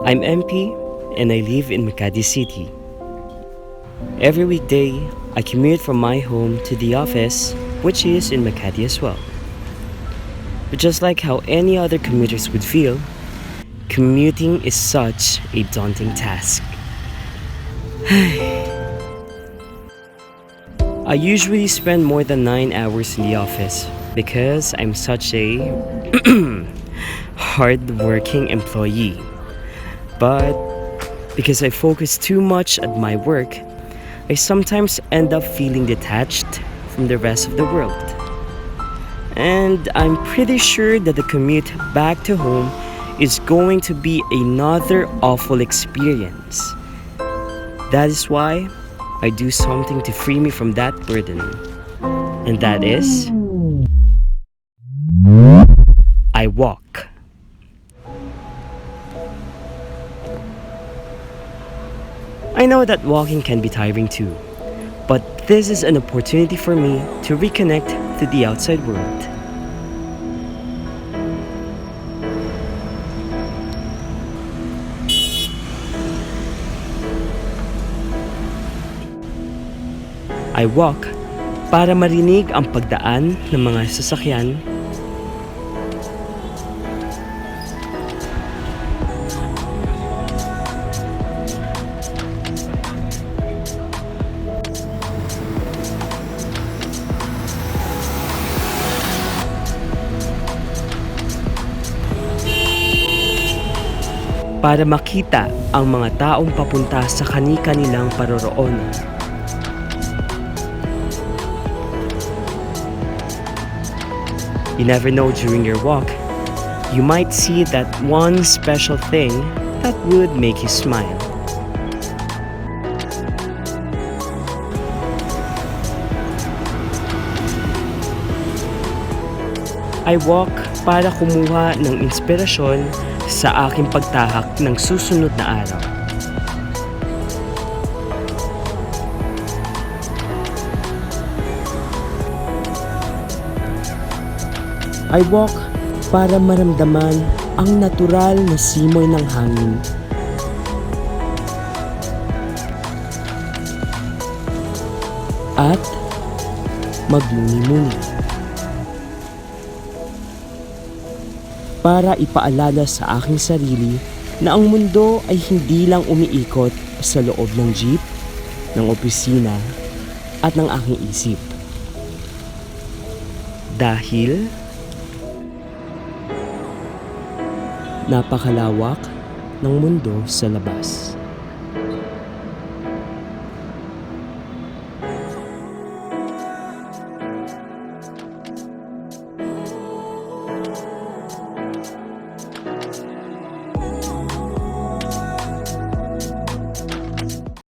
I'm MP and I live in Makati City. Every weekday, I commute from my home to the office, which is in Makati as well. But just like how any other commuters would feel, commuting is such a daunting task. I usually spend more than 9 hours in the office because I'm such a hard-working employee. But because I focus too much at my work, I sometimes end up feeling detached from the rest of the world. And I'm pretty sure that the commute back to home is going to be another awful experience. That is why I do something to free me from that burden. And that is, I walk. I know that walking can be tiring too, but this is an opportunity for me to reconnect to the outside world. I walk para marinig ang pagdaan ng mga sasakyan, para makita ang mga taong papunta sa kani-kanilang paroroonan. You never know, during your walk, you might see that one special thing that would make you smile. I walk para kumuha ng inspirasyon sa aking pagtahak ng susunod na araw. I walk para maramdaman ang natural na simoy ng hangin. At magmuni-muni. Para ipaalala sa aking sarili na ang mundo ay hindi lang umiikot sa loob ng jeep, ng opisina, at ng aking isip. Dahil napakalawak ng mundo sa labas.